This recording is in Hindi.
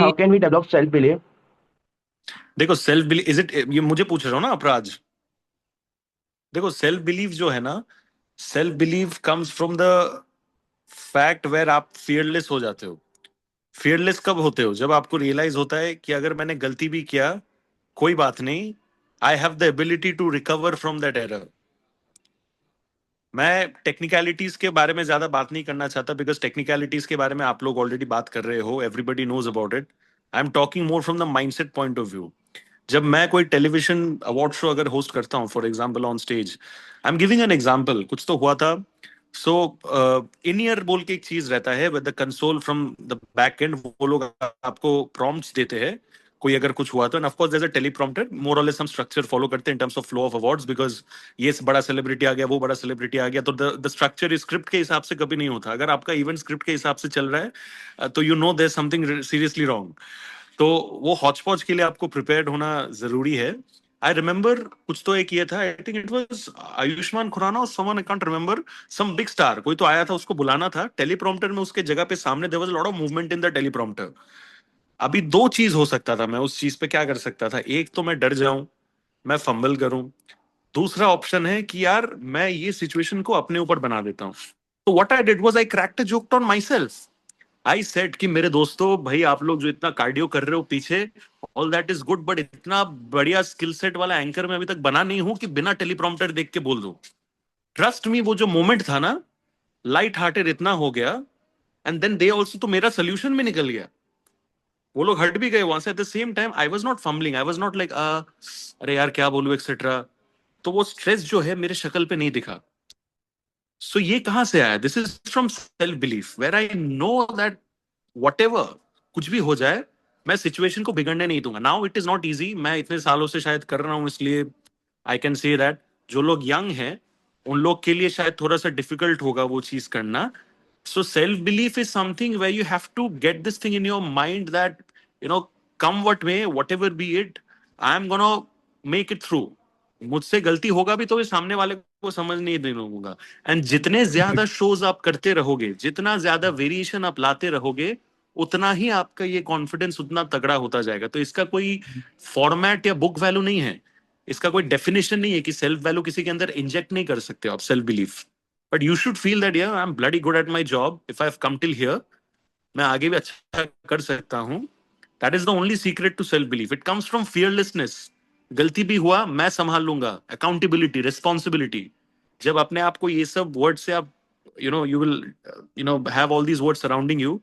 how can we develop self belief? देखो सेल्फ बिलीव इज इट, ये मुझे पूछ रहे हो ना अपराज। देखो सेल्फ बिलीव जो है ना, self believe comes from the fact where आप फियरलेस हो जाते हो। फियरलेस कब होते हो? जब आपको रियलाइज होता है कि अगर मैंने गलती भी किया, कोई बात नहीं, I have the ability to recover from that error. मैं टेक्निकलिटीज के बारे में ज्यादा बात नहीं करना चाहता, बिकॉज टेक्निकलिटीज के बारे में आप लोग ऑलरेडी बात कर रहे हो, everybody knows about it. I am talking more from the mindset point of view. जब मैं कोई टेलीविजन अवार्ड शो अगर होस्ट करता हूँ, for example on stage, I am giving an example, कुछ तो हुआ था। सो इन ईयर बोल के एक चीज रहता है, with the console from the back and, वो लोग आपको प्रॉम्प्ट्स देते हैं कोई अगर कुछ हुआ तो। And of course there is a teleprompter, more और लेस हम स्ट्रक्चर फॉलो करते हैं in terms of flow of awards, because ये बड़ा सेलिब्रिटी आ गया, वो बड़ा सेलिब्रिटी आ गया, तो द स्ट्रक्चर स्क्रिप्ट के हिसाब से कभी नहीं होता। अगर आपका इवेंट स्क्रिप्ट के हिसाब से चल रहा है, तो you know there something seriously wrong. तो वो हॉच पॉच के लिए आपको प्रिपेयर्ड होना जरूरी है। आई रिमेम्बर कुछ तो एक ये था, I think it was Ayushmann Khurana और someone, I can't remember, some big star कोई तो आया था, उसको बुलाना था टेलीप्रॉम्प्टर में, उसके जगह पे सामने there was a lot of movement in the teleprompter. अभी दो चीज हो सकता था, मैं उस चीज पे क्या कर सकता था, एक तो मैं डर जाऊं, मैं फंबल करूं। दूसरा ऑप्शन है कि यार मैं ये सिचुएशन को अपने ऊपर बना देता हूं। तो what I did was I cracked a joke on my self. I said कि मेरे दोस्तों, भाई आप लोग जो इतना कार्डियो कर रहे हो पीछे, all that is good, but इतना बढ़िया स्किल सेट वाला एंकर मैं अभी तक बना नहीं हूं कि बिना टेलीप्रॉम्प्टर देख के बोल दूं। ट्रस्ट मी, वो जो मोमेंट था ना, लाइट हार्टेड इतना हो गया। एंड देन दे ऑल्सो, तो मेरा सोल्यूशन भी निकल गया। वो लोग हट भी गए वहां से। At the same time I was not fumbling, I was not like अरे यार क्या बोलूं एक्सेट्रा। तो वो स्ट्रेस जो है मेरे शक्ल पे नहीं दिखा। सो ये कहां से आया? This is from self belief, where I know that whatever कुछ भी हो जाए, मैं सिचुएशन को बिगड़ने नहीं दूंगा। Now it is not easy, मैं इतने सालों से शायद कर रहा हूं, इसलिए आई कैन से दैट जो लोग यंग हैं उन लोग के लिए शायद थोड़ा सा डिफिकल्ट होगा वो चीज करना। So self-belief is something where you have to get this thing in your mind that, you know, come what may, whatever be it, I am gonna make it through. मुझसे गलती होगा भी तो ये सामने वाले को समझ नहीं देना होगा। एंड जितने ज्यादा शोज आप करते रहोगे, जितना ज्यादा वेरिएशन आप लाते रहोगे, उतना ही आपका ये कॉन्फिडेंस उतना तगड़ा होता जाएगा। तो इसका कोई फॉर्मेट या बुक वैल्यू नहीं है, इसका कोई डेफिनेशन नहीं है कि सेल्फ वैल्यू किसी के अंदर इंजेक्ट नहीं कर सकते हो आप, self belief. But you should feel that यार I am bloody good at my job, if I have come till here, मैं आगे भी अच्छा कर सकता हूँ। That is the only secret to self belief, it comes from fearlessness. गलती भी हुआ मैं संभाल लूंगा, अकाउंटेबिलिटी, रिस्पॉन्सिबिलिटी। जब अपने आप को ये सब वर्ड से आप, you know, you will, you know, have all these words surrounding you,